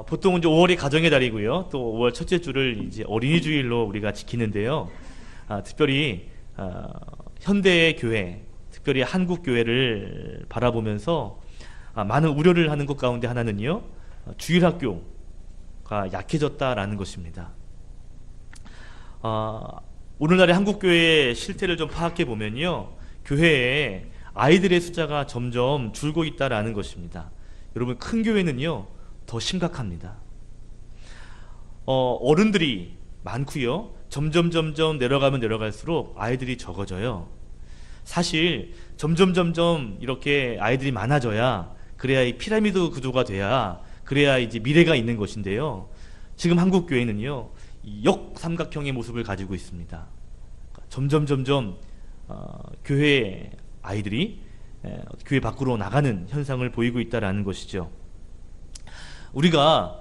보통 이제 5월이 가정의 달이고요. 또 5월 첫째 주를 이제 어린이 주일로 우리가 지키는데요. 특별히 현대의 교회, 특별히 한국 교회를 바라보면서 많은 우려를 하는 것 가운데 하나는요, 주일학교가 약해졌다라는 것입니다. 오늘날의 한국 교회의 실태를 좀 파악해 보면요, 교회에 아이들의 숫자가 점점 줄고 있다라는 것입니다. 여러분, 큰 교회는요 더 심각합니다. 어른들이 많고요, 점점 내려가면 내려갈수록 아이들이 적어져요. 사실 점점 이렇게 아이들이 많아져야, 그래야 이 피라미드 구조가 돼야, 그래야 이제 미래가 있는 것인데요, 지금 한국 교회는요 역삼각형의 모습을 가지고 있습니다. 점점 교회 아이들이 교회 밖으로 나가는 현상을 보이고 있다라는 것이죠. 우리가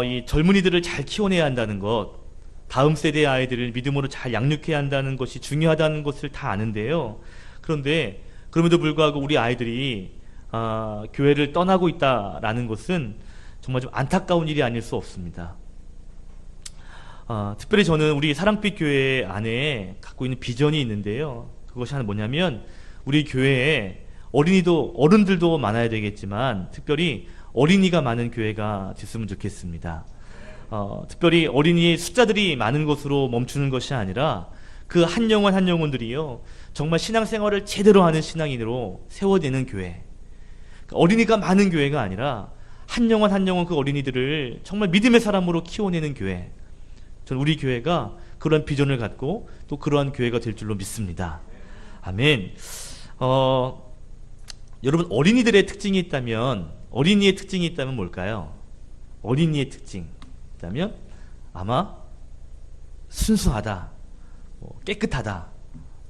이 젊은이들을 잘 키워내야 한다는 것, 다음 세대의 아이들을 믿음으로 잘 양육해야 한다는 것이 중요하다는 것을 다 아는데요. 그런데 그럼에도 불구하고 우리 아이들이 교회를 떠나고 있다라는 것은 정말 좀 안타까운 일이 아닐 수 없습니다. 특별히 저는 우리 사랑빛 교회 안에 갖고 있는 비전이 있는데요. 그것이 하나 뭐냐면, 우리 교회에 어른들도 많아야 되겠지만 특별히 어린이가 많은 교회가 됐으면 좋겠습니다. 특별히 어린이의 숫자들이 많은 것으로 멈추는 것이 아니라 그 한 영혼 한 영혼들이요, 정말 신앙생활을 제대로 하는 신앙인으로 세워내는 교회. 어린이가 많은 교회가 아니라 한 영혼 한 영혼 그 어린이들을 정말 믿음의 사람으로 키워내는 교회. 저는 우리 교회가 그런 비전을 갖고 또 그러한 교회가 될 줄로 믿습니다. 아멘. 여러분, 어린이의 특징이 있다면 뭘까요? 어린이의 특징이 있다면 아마 순수하다, 깨끗하다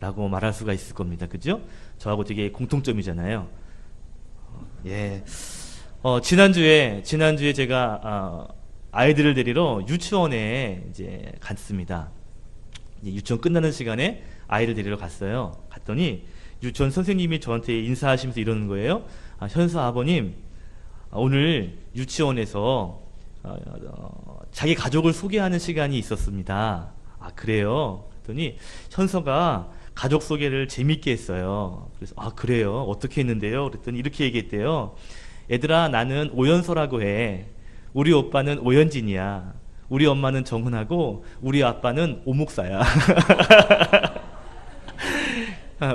라고 말할 수가 있을 겁니다. 그죠? 저하고 되게 공통점이잖아요. 예. 지난주에 제가 아이들을 데리러 유치원에 이제 갔습니다. 유치원 끝나는 시간에 아이를 데리러 갔어요. 갔더니 유치원 선생님이 저한테 인사하시면서 이러는 거예요. 현수 아버님, 오늘 유치원에서 자기 가족을 소개하는 시간이 있었습니다. 그래요? 그랬더니 현서가 가족 소개를 재밌게 했어요. 그래서 그래요? 어떻게 했는데요? 그랬더니 이렇게 얘기했대요. 얘들아, 나는 오연서라고 해. 우리 오빠는 오연진이야. 우리 엄마는 정훈하고 우리 아빠는 오목사야.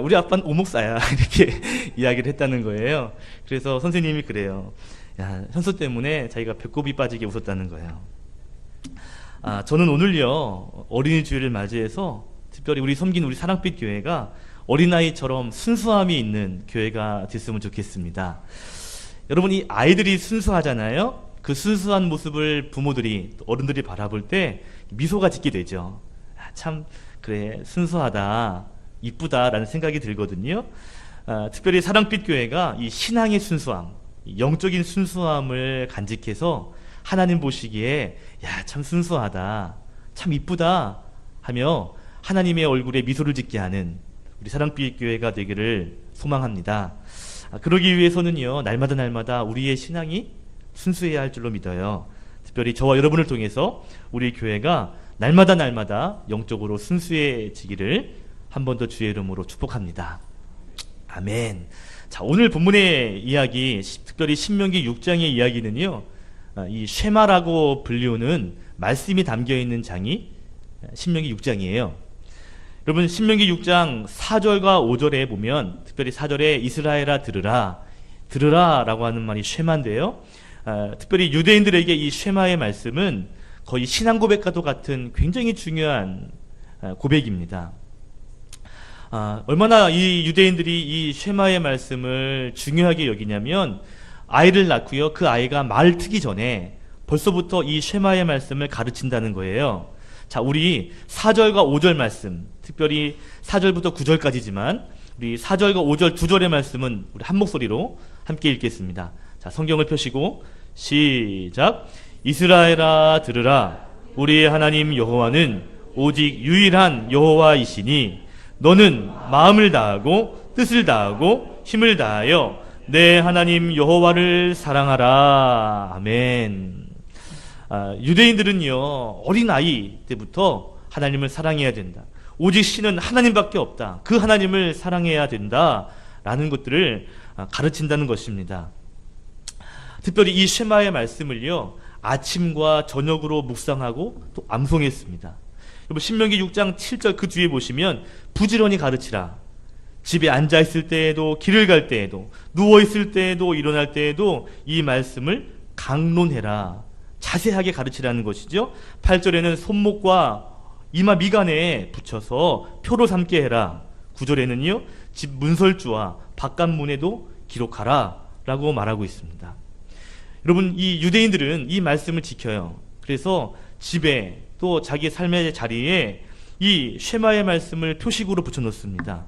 우리 아빠는 오목사야. 이렇게 이야기를 했다는 거예요. 그래서 선생님이 그래요. 야, 현수 때문에 자기가 배꼽이 빠지게 웃었다는 거예요. 저는 오늘요, 어린이 주일을 맞이해서 특별히 우리 섬기는 우리 사랑빛 교회가 어린아이처럼 순수함이 있는 교회가 됐으면 좋겠습니다. 여러분, 이 아이들이 순수하잖아요. 그 순수한 모습을 부모들이, 어른들이 바라볼 때 미소가 짓게 되죠. 참 그래, 순수하다, 이쁘다라는 생각이 들거든요. 특별히 사랑빛 교회가 이 신앙의 순수함, 영적인 순수함을 간직해서 하나님 보시기에 야, 참 순수하다, 참 이쁘다 하며 하나님의 얼굴에 미소를 짓게 하는 우리 사랑빛 교회가 되기를 소망합니다. 그러기 위해서는요, 날마다 우리의 신앙이 순수해야 할 줄로 믿어요. 특별히 저와 여러분을 통해서 우리 교회가 날마다 영적으로 순수해지기를 한 번 더 주의 이름으로 축복합니다. 아멘. 자, 오늘 본문의 이야기, 특별히 신명기 6장의 이야기는요, 이 쉐마라고 불리우는 말씀이 담겨있는 장이 신명기 6장이에요. 여러분, 신명기 6장 4절과 5절에 보면 특별히 4절에 이스라엘아 들으라 라고 하는 말이 쉐마인데요, 특별히 유대인들에게 이 쉐마의 말씀은 거의 신앙 고백과도 같은 굉장히 중요한 고백입니다. 얼마나 이 유대인들이 이 쉐마의 말씀을 중요하게 여기냐면, 아이를 낳고요, 그 아이가 말을 트기 전에 벌써부터 이 쉐마의 말씀을 가르친다는 거예요. 자, 우리 4절과 5절 말씀, 특별히 4절부터 9절까지지만 우리 4절과 5절 두 절의 말씀은 우리 한 목소리로 함께 읽겠습니다. 자, 성경을 펴시고 시작. 이스라엘아 들으라. 우리의 하나님 여호와는 오직 유일한 여호와이시니 너는 마음을 다하고 뜻을 다하고 힘을 다하여 내 하나님 여호와를 사랑하라. 아멘. 유대인들은요, 어린아이 때부터 하나님을 사랑해야 된다. 오직 신은 하나님밖에 없다. 그 하나님을 사랑해야 된다. 라는 것들을 가르친다는 것입니다. 특별히 이 쉐마의 말씀을요, 아침과 저녁으로 묵상하고 또 암송했습니다. 여러분, 신명기 6장 7절 그 뒤에 보시면 부지런히 가르치라. 집에 앉아있을 때에도, 길을 갈 때에도, 누워있을 때에도, 일어날 때에도 이 말씀을 강론해라. 자세하게 가르치라는 것이죠. 8절에는 손목과 이마 미간에 붙여서 표로 삼게 해라. 9절에는요, 집 문설주와 바깥문에도 기록하라 라고 말하고 있습니다. 여러분, 이 유대인들은 이 말씀을 지켜요. 그래서 집에 또 자기 삶의 자리에 이 쉐마의 말씀을 표식으로 붙여놓습니다.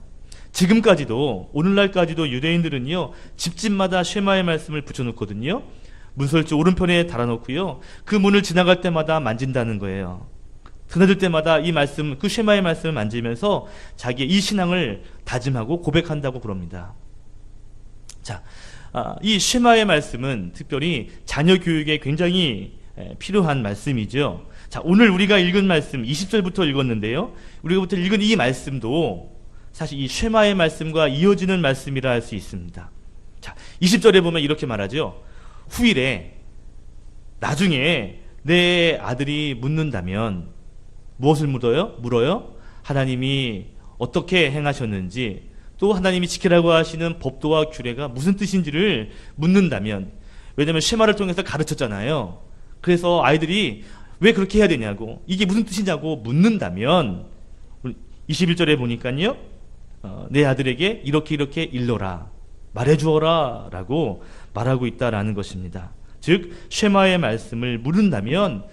지금까지도, 오늘날까지도 유대인들은요, 집집마다 쉐마의 말씀을 붙여놓거든요. 문설주 오른편에 달아놓고요, 그 문을 지나갈 때마다 만진다는 거예요. 드나들 때마다 이 말씀, 그 쉐마의 말씀을 만지면서 자기의 이 신앙을 다짐하고 고백한다고 그럽니다. 자, 이 쉐마의 말씀은 특별히 자녀 교육에 굉장히 필요한 말씀이죠. 자, 오늘 우리가 읽은 말씀 20절부터 읽었는데요, 우리가부터 읽은 이 말씀도 사실 이 쉐마의 말씀과 이어지는 말씀이라 할 수 있습니다. 자, 20절에 보면 이렇게 말하죠. 후일에 나중에 내 아들이 묻는다면 무엇을 물어요? 하나님이 어떻게 행하셨는지, 또 하나님이 지키라고 하시는 법도와 규례가 무슨 뜻인지를 묻는다면, 왜냐하면 쉐마를 통해서 가르쳤잖아요. 그래서 아이들이 왜 그렇게 해야 되냐고, 이게 무슨 뜻이냐고 묻는다면 21절에 보니까요, 내 아들에게 이렇게 일러라, 말해주어라 라고 말하고 있다라는 것입니다. 즉 쉐마의 말씀을 물은다면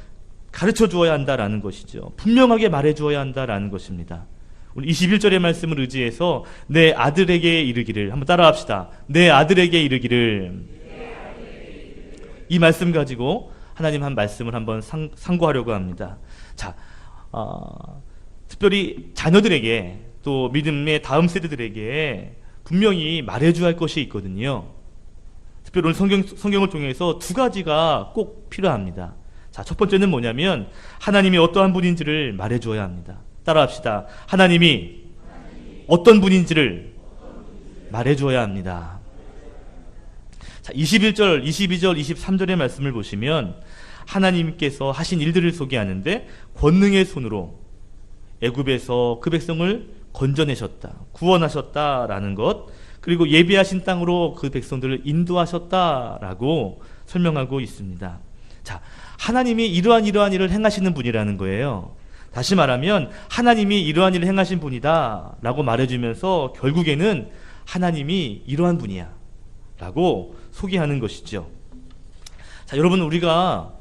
가르쳐 주어야 한다라는 것이죠. 분명하게 말해 주어야 한다라는 것입니다. 우리 21절의 말씀을 의지해서 내 아들에게 이르기를, 한번 따라합시다. 내 아들에게 이르기를. 이 말씀 가지고 하나님 한 말씀을 한번 상고하려고 합니다. 자, 특별히 자녀들에게, 또 믿음의 다음 세대들에게 분명히 말해줘야 할 것이 있거든요. 특별히 오늘 성경을 통해서 두 가지가 꼭 필요합니다. 자, 첫 번째는 뭐냐면 하나님이 어떠한 분인지를 말해줘야 합니다. 따라합시다. 하나님이 어떤 분인지를 말해줘야 합니다. 자, 21절, 22절, 23절의 말씀을 보시면 하나님께서 하신 일들을 소개하는데, 권능의 손으로 애굽에서 그 백성을 건져내셨다, 구원하셨다라는 것, 그리고 예비하신 땅으로 그 백성들을 인도하셨다라고 설명하고 있습니다. 자, 하나님이 이러한 일을 행하시는 분이라는 거예요. 다시 말하면 하나님이 이러한 일을 행하신 분이다 라고 말해주면서 결국에는 하나님이 이러한 분이야 라고 소개하는 것이죠. 자, 여러분, 우리가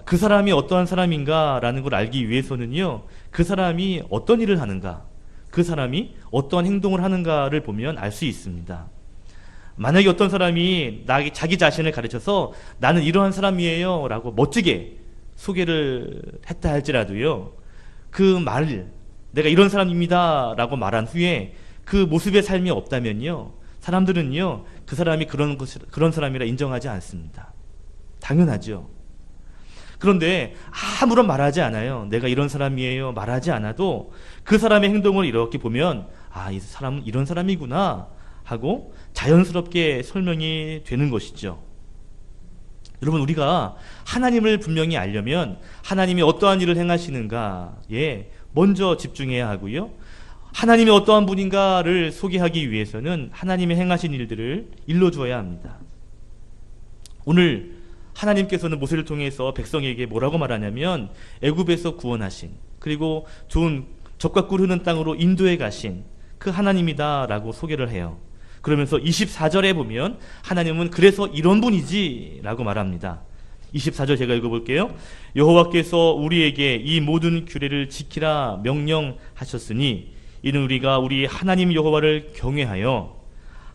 그 사람이 어떠한 사람인가 라는 걸 알기 위해서는요, 그 사람이 어떤 일을 하는가, 그 사람이 어떠한 행동을 하는가를 보면 알 수 있습니다. 만약에 어떤 사람이 자기 자신을 가르쳐서 나는 이러한 사람이에요 라고 멋지게 소개를 했다 할지라도요, 그 말을 내가 이런 사람입니다 라고 말한 후에 그 모습의 삶이 없다면요, 사람들은요 그 사람이 그런 사람이라 인정하지 않습니다. 당연하죠. 그런데 아무런 말하지 않아요. 내가 이런 사람이에요 말하지 않아도 그 사람의 행동을 이렇게 보면, 아, 이 사람은 이런 사람이구나 하고 자연스럽게 설명이 되는 것이죠. 여러분, 우리가 하나님을 분명히 알려면 하나님이 어떠한 일을 행하시는가에 먼저 집중해야 하고요, 하나님이 어떠한 분인가를 소개하기 위해서는 하나님의 행하신 일들을 일러주어야 합니다. 오늘 하나님께서는 모세를 통해서 백성에게 뭐라고 말하냐면, 애굽에서 구원하신, 그리고 좋은 젖과 꿀 흐르는 땅으로 인도해 가신 그 하나님이다 라고 소개를 해요. 그러면서 24절에 보면 하나님은 그래서 이런 분이지 라고 말합니다. 24절 제가 읽어볼게요. 여호와께서 우리에게 이 모든 규례를 지키라 명령하셨으니 이는 우리가 우리 하나님 여호와를 경외하여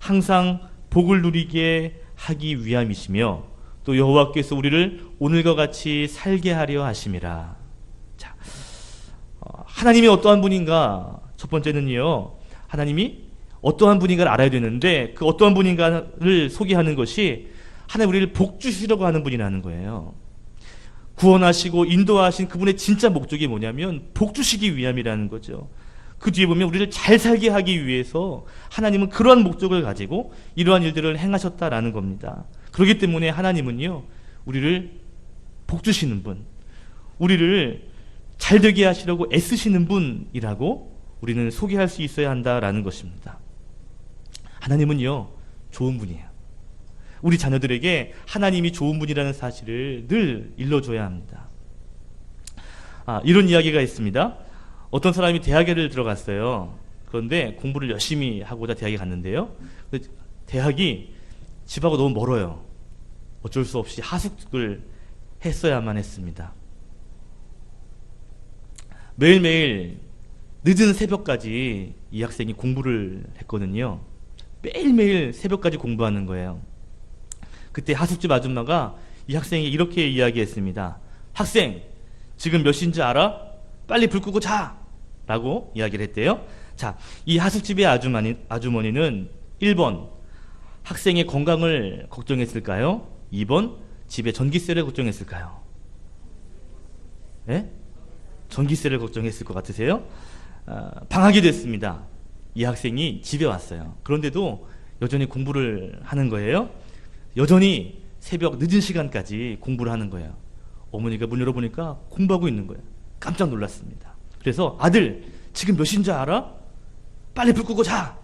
항상 복을 누리게 하기 위함이시며 또 여호와께서 우리를 오늘과 같이 살게 하려 하심이라. 자, 하나님이 어떠한 분인가? 첫 번째는요, 하나님이 어떠한 분인가를 알아야 되는데 그 어떠한 분인가를 소개하는 것이 하나님 우리를 복 주시려고 하는 분이라는 거예요. 구원하시고 인도하신 그분의 진짜 목적이 뭐냐면 복 주시기 위함이라는 거죠. 그 뒤에 보면 우리를 잘 살게 하기 위해서 하나님은 그러한 목적을 가지고 이러한 일들을 행하셨다라는 겁니다. 그렇기 때문에 하나님은요, 우리를 복 주시는 분, 우리를 잘 되게 하시려고 애쓰시는 분이라고 우리는 소개할 수 있어야 한다라는 것입니다. 하나님은요, 좋은 분이에요. 우리 자녀들에게 하나님이 좋은 분이라는 사실을 늘 일러줘야 합니다. 이런 이야기가 있습니다. 어떤 사람이 대학에 들어갔어요. 그런데 공부를 열심히 하고자 대학에 갔는데요. 대학이 집하고 너무 멀어요. 어쩔 수 없이 하숙을 했어야만 했습니다. 매일매일 늦은 새벽까지 이 학생이 공부를 했거든요. 매일매일 새벽까지 공부하는 거예요. 그때 하숙집 아줌마가 이 학생에게 이렇게 이야기했습니다. 학생, 지금 몇 시인지 알아? 빨리 불 끄고 자! 라고 이야기를 했대요. 자, 이 하숙집의 아주머니는 1번, 학생의 건강을 걱정했을까요? 2번, 집에 전기세를 걱정했을까요? 네? 전기세를 걱정했을 것 같으세요? 방학이 됐습니다. 이 학생이 집에 왔어요. 그런데도 여전히 공부를 하는 거예요. 여전히 새벽 늦은 시간까지 공부를 하는 거예요. 어머니가 문 열어보니까 공부하고 있는 거예요. 깜짝 놀랐습니다. 그래서 아들, 지금 몇 시인지 알아? 빨리 불 끄고 자!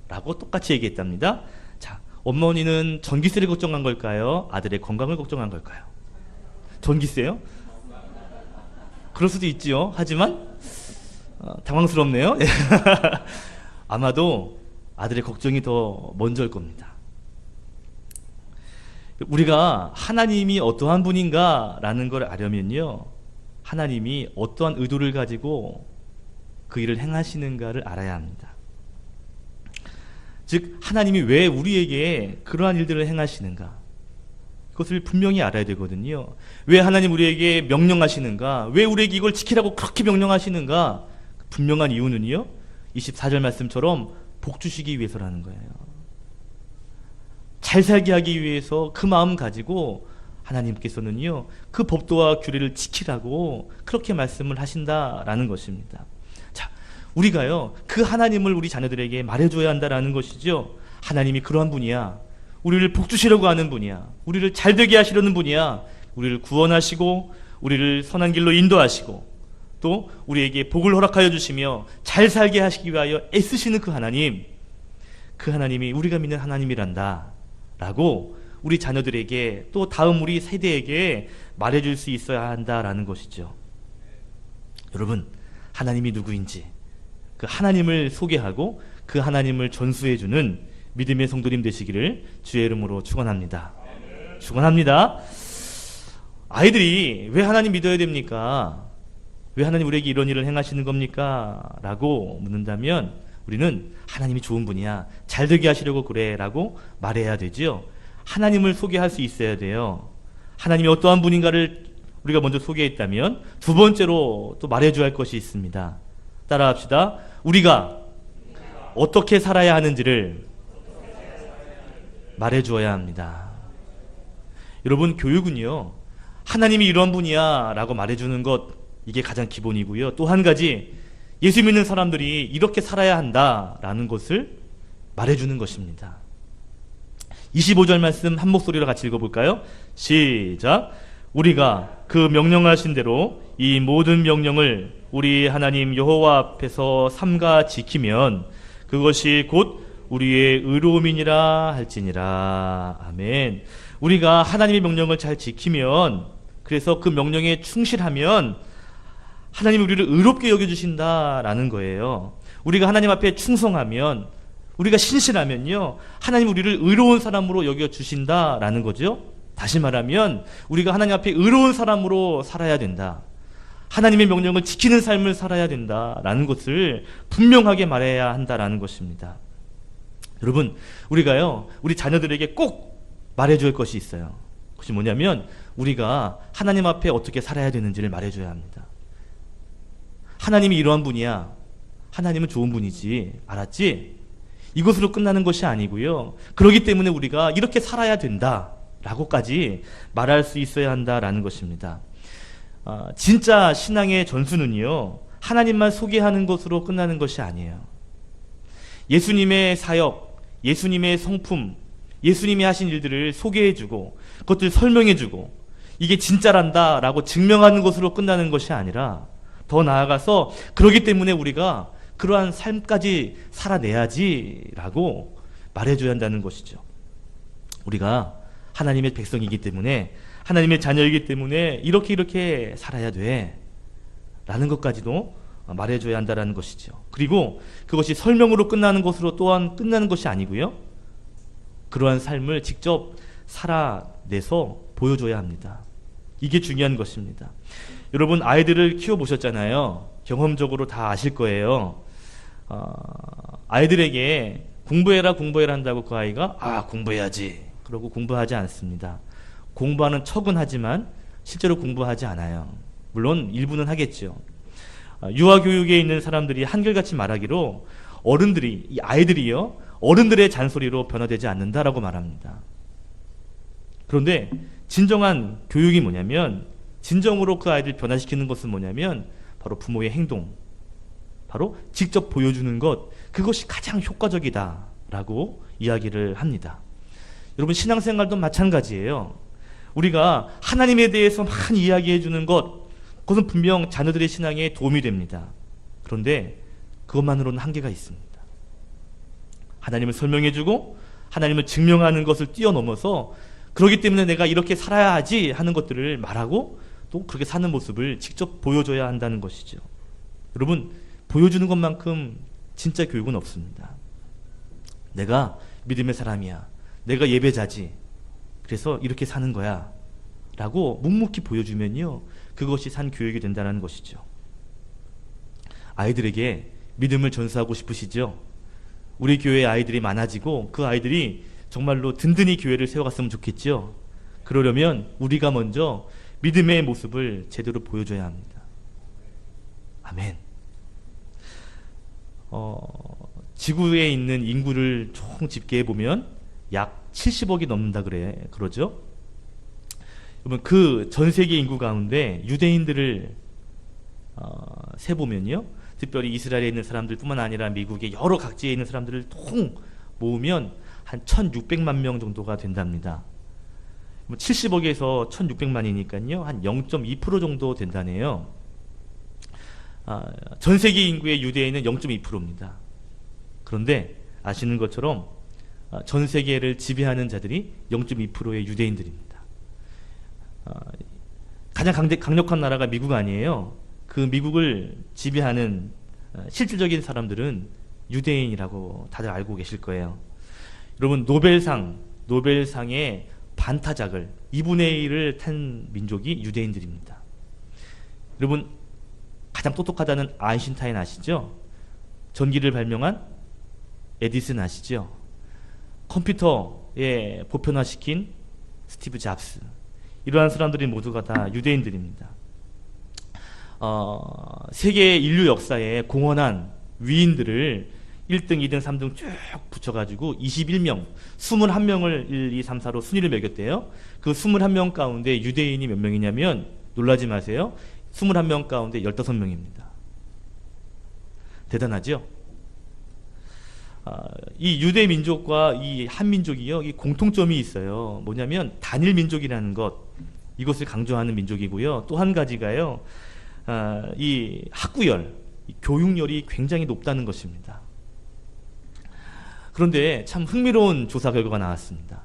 라고 똑같이 얘기했답니다. 자, 어머니는 전기세를 걱정한 걸까요? 아들의 건강을 걱정한 걸까요? 전기세요? 그럴 수도 있지요. 하지만 당황스럽네요. 아마도 아들의 걱정이 더 먼저일 겁니다. 우리가 하나님이 어떠한 분인가 라는 걸 알려면요, 하나님이 어떠한 의도를 가지고 그 일을 행하시는가를 알아야 합니다. 즉 하나님이 왜 우리에게 그러한 일들을 행하시는가, 그것을 분명히 알아야 되거든요. 왜 하나님 우리에게 명령하시는가, 왜 우리에게 이걸 지키라고 그렇게 명령하시는가, 분명한 이유는요, 24절 말씀처럼 복 주시기 위해서라는 거예요. 잘 살게 하기 위해서 그 마음 가지고 하나님께서는요, 그 법도와 규례를 지키라고 그렇게 말씀을 하신다라는 것입니다. 자, 우리가요, 그 하나님을 우리 자녀들에게 말해줘야 한다라는 것이죠. 하나님이 그러한 분이야. 우리를 복 주시려고 하는 분이야. 우리를 잘 되게 하시려는 분이야. 우리를 구원하시고 우리를 선한 길로 인도하시고 또 우리에게 복을 허락하여 주시며 잘 살게 하시기 위하여 애쓰시는 그 하나님, 그 하나님이 우리가 믿는 하나님이란다 라고 우리 자녀들에게 또 다음 우리 세대에게 말해줄 수 있어야 한다라는 것이죠. 여러분, 하나님이 누구인지 그 하나님을 소개하고 그 하나님을 전수해주는 믿음의 성도님 되시기를 주의 이름으로 축원합니다. 축원합니다. 아이들이 왜 하나님 믿어야 됩니까? 왜 하나님 우리에게 이런 일을 행하시는 겁니까? 라고 묻는다면 우리는 하나님이 좋은 분이야, 잘 되게 하시려고 그래 라고 말해야 되죠. 하나님을 소개할 수 있어야 돼요. 하나님이 어떠한 분인가를 우리가 먼저 소개했다면 두 번째로 또 말해줘야 할 것이 있습니다. 따라합시다. 우리가 어떻게 살아야 하는지를 말해주어야 합니다. 여러분, 교육은요, 하나님이 이런 분이야 라고 말해주는 것, 이게 가장 기본이고요. 또 한 가지, 예수 믿는 사람들이 이렇게 살아야 한다라는 것을 말해주는 것입니다. 25절 말씀 한 목소리로 같이 읽어볼까요? 시작. 우리가 그 명령하신 대로 이 모든 명령을 우리 하나님 여호와 앞에서 삼가 지키면 그것이 곧 우리의 의로움이니라 할지니라. 아멘. 우리가 하나님의 명령을 잘 지키면, 그래서 그 명령에 충실하면 하나님이 우리를 의롭게 여겨주신다라는 거예요. 우리가 하나님 앞에 충성하면, 우리가 신실하면요, 하나님 우리를 의로운 사람으로 여겨주신다라는 거죠. 다시 말하면 우리가 하나님 앞에 의로운 사람으로 살아야 된다, 하나님의 명령을 지키는 삶을 살아야 된다라는 것을 분명하게 말해야 한다라는 것입니다. 여러분, 우리가요, 우리 자녀들에게 꼭 말해줄 것이 있어요. 그것이 뭐냐면 우리가 하나님 앞에 어떻게 살아야 되는지를 말해줘야 합니다. 하나님이 이러한 분이야, 하나님은 좋은 분이지, 알았지? 이것으로 끝나는 것이 아니고요. 그렇기 때문에 우리가 이렇게 살아야 된다라고까지 말할 수 있어야 한다라는 것입니다. 진짜 신앙의 전수는요, 하나님만 소개하는 것으로 끝나는 것이 아니에요. 예수님의 사역, 예수님의 성품, 예수님이 하신 일들을 소개해주고 그것들 설명해주고 이게 진짜란다라고 증명하는 것으로 끝나는 것이 아니라 더 나아가서 그러기 때문에 우리가 그러한 삶까지 살아내야지라고 말해줘야 한다는 것이죠. 우리가 하나님의 백성이기 때문에, 하나님의 자녀이기 때문에 이렇게 살아야 돼 라는 것까지도 말해줘야 한다는 것이죠. 그리고 그것이 설명으로 끝나는 것으로 또한 끝나는 것이 아니고요, 그러한 삶을 직접 살아내서 보여줘야 합니다. 이게 중요한 것입니다. 여러분, 아이들을 키워보셨잖아요. 경험적으로 다 아실 거예요. 아이들에게 공부해라 한다고 그 아이가 공부해야지 그러고 공부하지 않습니다. 공부하는 척은 하지만 실제로 공부하지 않아요. 물론 일부는 하겠죠. 유아교육에 있는 사람들이 한결같이 말하기로 어른들이, 이 아이들이요, 어른들의 잔소리로 변화되지 않는다라고 말합니다. 그런데 진정한 교육이 뭐냐면, 진정으로 그 아이들 변화시키는 것은 뭐냐면 바로 부모의 행동, 바로 직접 보여주는 것, 그것이 가장 효과적이다라고 이야기를 합니다. 여러분, 신앙생활도 마찬가지예요. 우리가 하나님에 대해서 많이 이야기해 주는 것, 그것은 분명 자녀들의 신앙에 도움이 됩니다. 그런데 그것만으로는 한계가 있습니다. 하나님을 설명해 주고 하나님을 증명하는 것을 뛰어넘어서 그렇기 때문에 내가 이렇게 살아야지 하는 것들을 말하고 또 그렇게 사는 모습을 직접 보여줘야 한다는 것이죠. 여러분, 보여주는 것만큼 진짜 교육은 없습니다. 내가 믿음의 사람이야, 내가 예배자지, 그래서 이렇게 사는 거야 라고 묵묵히 보여주면요, 그것이 산 교육이 된다는 것이죠. 아이들에게 믿음을 전수하고 싶으시죠? 우리 교회에 아이들이 많아지고 그 아이들이 정말로 든든히 교회를 세워갔으면 좋겠죠. 그러려면 우리가 먼저 믿음의 모습을 제대로 보여줘야 합니다. 아멘. 지구에 있는 인구를 총 집계해 보면 약 70억이 넘는다 그러죠. 여러분, 그 전 세계 인구 가운데 유대인들을 세보면요, 특별히 이스라엘에 있는 사람들뿐만 아니라 미국의 여러 각지에 있는 사람들을 통 모으면 한 1600만 명 정도가 된답니다. 70억에서 1600만이니까요 한 0.2% 정도 된다네요. 전 세계 인구의 유대인은 0.2%입니다. 그런데 아시는 것처럼 전 세계를 지배하는 자들이 0.2%의 유대인들입니다. 가장 강력한 나라가 미국 아니에요. 그 미국을 지배하는 실질적인 사람들은 유대인이라고 다들 알고 계실 거예요. 여러분, 노벨상의 반타작을 2분의 1을 탄 민족이 유대인들입니다. 여러분, 가장 똑똑하다는 아인슈타인 아시죠? 전기를 발명한 에디슨 아시죠? 컴퓨터에 보편화시킨 스티브 잡스, 이러한 사람들이 모두가 다 유대인들입니다. 세계 인류 역사에 공헌한 위인들을 1등, 2등, 3등 쭉 붙여가지고 21명, 21명을 1, 2, 3, 4로 순위를 매겼대요. 그 21명 가운데 유대인이 몇 명이냐면, 놀라지 마세요, 21명 가운데 15명입니다. 대단하죠? 이 유대 민족과 이 한민족이요, 이 공통점이 있어요. 뭐냐면 단일 민족이라는 것, 이것을 강조하는 민족이고요. 또 한 가지가요, 이 학구열, 이 교육열이 굉장히 높다는 것입니다. 그런데 참 흥미로운 조사 결과가 나왔습니다.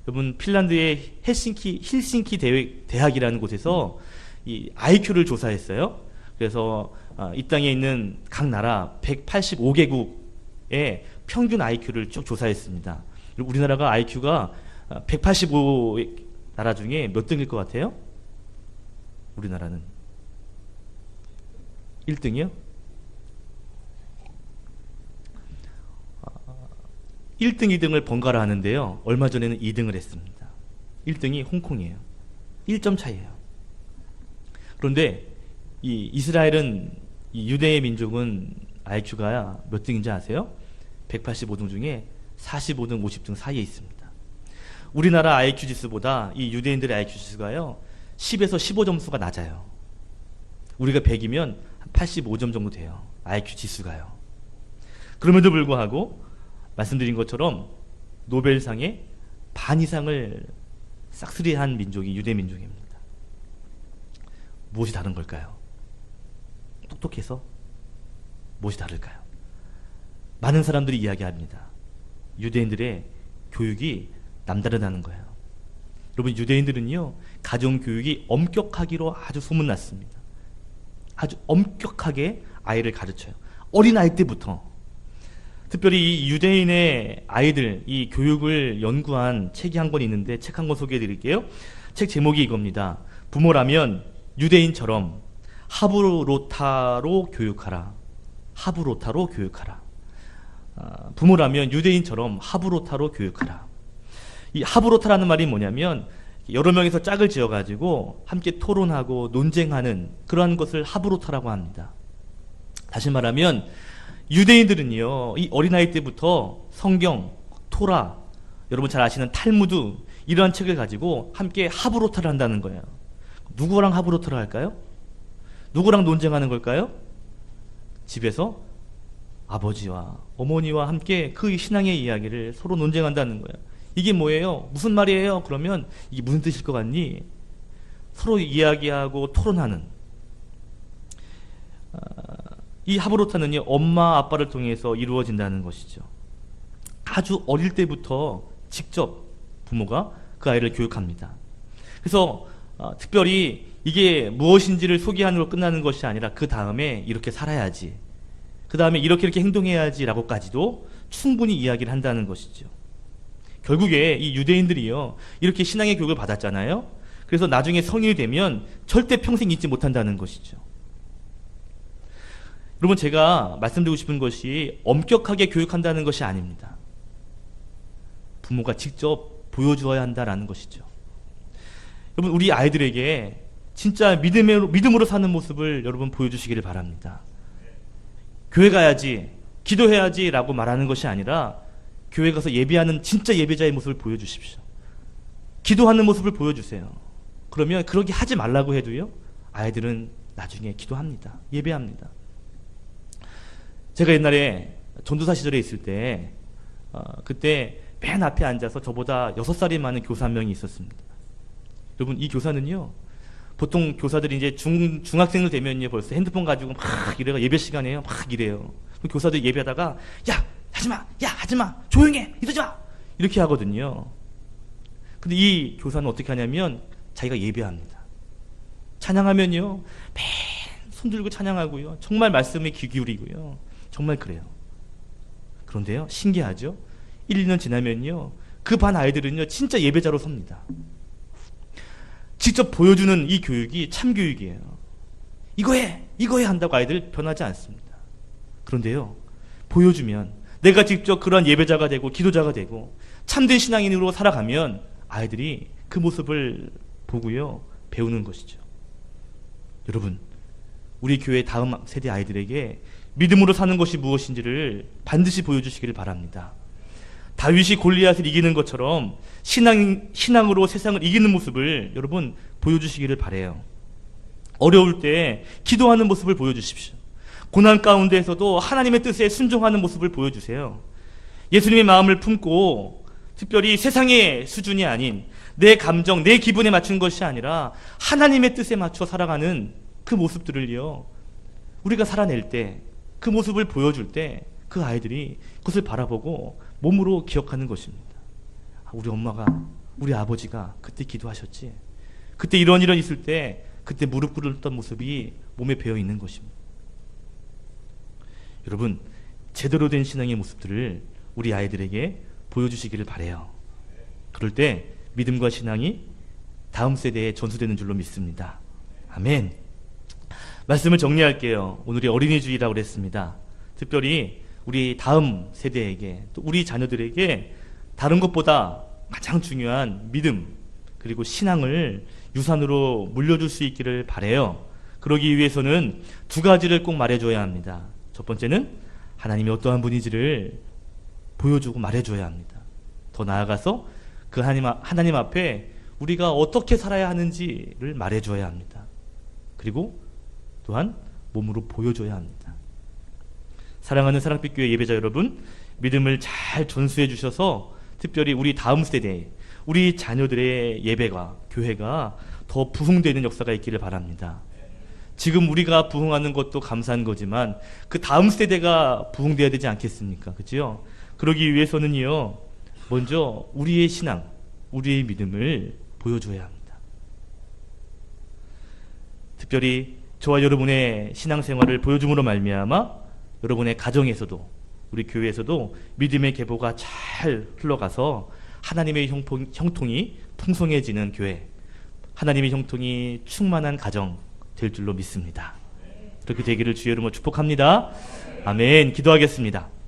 여러분, 핀란드의 헬싱키 대학이라는 곳에서 이 IQ를 조사했어요. 그래서 이 땅에 있는 각 나라 185개국의 평균 IQ를 쭉 조사했습니다. 우리나라가 IQ가 185 나라 중에 몇 등일 것 같아요? 우리나라는 1등이요? 1등, 2등을 번갈아 하는데요, 얼마 전에는 2등을 했습니다. 1등이 홍콩이에요. 1점 차이예요. 그런데 이 이스라엘은, 이 유대의 민족은 IQ가 몇 등인지 아세요? 185등 중에 45등, 50등 사이에 있습니다. 우리나라 IQ 지수보다 이 유대인들의 IQ 지수가요 10에서 15점수가 낮아요. 우리가 100이면 한 85점 정도 돼요. IQ 지수가요. 그럼에도 불구하고 말씀드린 것처럼 노벨상의 반 이상을 싹쓸이한 민족이 유대 민족입니다. 무엇이 다른 걸까요? 똑똑해서? 무엇이 다를까요? 많은 사람들이 이야기합니다. 유대인들의 교육이 남다르다는 거예요. 여러분, 유대인들은요 가정교육이 엄격하기로 아주 소문났습니다. 아주 엄격하게 아이를 가르쳐요. 어린아이 때부터. 특별히 이 유대인의 아이들 이 교육을 연구한 책이 한 권 있는데 책 한 권 소개해 드릴게요. 책 제목이 이겁니다. 부모라면 유대인처럼 하브로타로 교육하라. 하브로타로 교육하라. 부모라면 유대인처럼 하브로타로 교육하라. 이 하브로타라는 말이 뭐냐면 여러 명이서 짝을 지어가지고 함께 토론하고 논쟁하는 그러한 것을 하브로타라고 합니다. 다시 말하면 유대인들은요 이 어린아이 때부터 성경, 토라, 여러분 잘 아시는 탈무드 이러한 책을 가지고 함께 하브로타를 한다는 거예요. 누구랑 하브로타를 할까요? 누구랑 논쟁하는 걸까요? 집에서 아버지와 어머니와 함께 그 신앙의 이야기를 서로 논쟁한다는 거예요. 이게 뭐예요? 무슨 말이에요? 그러면 이게 무슨 뜻일 것 같니? 서로 이야기하고 토론하는 이 하브로타는요 엄마 아빠를 통해서 이루어진다는 것이죠. 아주 어릴 때부터 직접 부모가 그 아이를 교육합니다. 그래서 특별히 이게 무엇인지를 소개하는 걸 끝나는 것이 아니라 그 다음에 이렇게 살아야지, 그 다음에 이렇게 행동해야지 라고까지도 충분히 이야기를 한다는 것이죠. 결국에 이 유대인들이요 이렇게 신앙의 교육을 받았잖아요. 그래서 나중에 성인이 되면 절대 평생 잊지 못한다는 것이죠. 여러분, 제가 말씀드리고 싶은 것이 엄격하게 교육한다는 것이 아닙니다. 부모가 직접 보여주어야 한다는 것이죠. 여러분, 우리 아이들에게 진짜 믿음으로 사는 모습을 여러분 보여주시기를 바랍니다. 교회 가야지, 기도해야지 라고 말하는 것이 아니라 교회 가서 예배하는 진짜 예배자의 모습을 보여주십시오. 기도하는 모습을 보여주세요. 그러면 그렇게 하지 말라고 해도요 아이들은 나중에 기도합니다. 예배합니다. 제가 옛날에 전도사 시절에 있을 때 그때 맨 앞에 앉아서 저보다 6살이 많은 교사 한 명이 있었습니다. 여러분, 이 교사는요 보통 교사들이 이제 중학생들 되면요 벌써 핸드폰 가지고 막 이래가 예배 시간에요 막 이래요. 교사들이 예배하다가 야 하지마, 야 하지마, 조용해, 이러지마 이렇게 하거든요. 근데 이 교사는 어떻게 하냐면 자기가 예배합니다. 찬양하면요 맨 손들고 찬양하고요 정말 말씀에 귀 기울이고요 정말 그래요. 그런데요 신기하죠? 1, 2년 지나면요 그 반 아이들은요 진짜 예배자로 섭니다. 직접 보여주는 이 교육이 참 교육이에요. 이거 해 한다고 아이들 변하지 않습니다. 그런데요 보여주면 내가 직접 그러한 예배자가 되고 기도자가 되고 참된 신앙인으로 살아가면 아이들이 그 모습을 보고요 배우는 것이죠. 여러분, 우리 교회 다음 세대 아이들에게 믿음으로 사는 것이 무엇인지를 반드시 보여주시기를 바랍니다. 다윗이 골리앗을 이기는 것처럼 신앙으로 세상을 이기는 모습을 여러분 보여주시기를 바라요. 어려울 때 기도하는 모습을 보여주십시오. 고난 가운데에서도 하나님의 뜻에 순종하는 모습을 보여주세요. 예수님의 마음을 품고 특별히 세상의 수준이 아닌 내 감정, 내 기분에 맞춘 것이 아니라 하나님의 뜻에 맞춰 살아가는 그 모습들을요 우리가 살아낼 때, 그 모습을 보여줄 때 그 아이들이 그것을 바라보고 몸으로 기억하는 것입니다. 우리 엄마가, 우리 아버지가 그때 기도하셨지, 그때 이런 있을 때 그때 무릎 꿇었던 모습이 몸에 배어 있는 것입니다. 여러분, 제대로 된 신앙의 모습들을 우리 아이들에게 보여주시기를 바라요. 그럴 때 믿음과 신앙이 다음 세대에 전수되는 줄로 믿습니다. 아멘. 말씀을 정리할게요. 오늘이 어린이 주일이라고 그랬습니다. 특별히 우리 다음 세대에게, 또 우리 자녀들에게 다른 것보다 가장 중요한 믿음 그리고 신앙을 유산으로 물려줄 수 있기를 바라요. 그러기 위해서는 두 가지를 꼭 말해줘야 합니다. 첫 번째는 하나님이 어떠한 분인지를 보여주고 말해줘야 합니다. 더 나아가서 그 하나님 앞에 우리가 어떻게 살아야 하는지를 말해줘야 합니다. 그리고 또한 몸으로 보여줘야 합니다. 사랑하는 사랑빛 교회 예배자 여러분, 믿음을 잘 전수해 주셔서 특별히 우리 다음 세대, 우리 자녀들의 예배가, 교회가 더 부흥되는 역사가 있기를 바랍니다. 지금 우리가 부흥하는 것도 감사한 거지만 그 다음 세대가 부흥되어야 되지 않겠습니까? 그렇죠? 그러기 위해서는요, 먼저 우리의 신앙, 우리의 믿음을 보여줘야 합니다. 특별히 저와 여러분의 신앙생활을 보여줌으로 말미암아 여러분의 가정에서도, 우리 교회에서도 믿음의 계보가 잘 흘러가서 하나님의 형통이 풍성해지는 교회, 하나님의 형통이 충만한 가정 될 줄로 믿습니다. 그렇게 되기를 주의 이름으로 축복합니다. 아멘. 기도하겠습니다.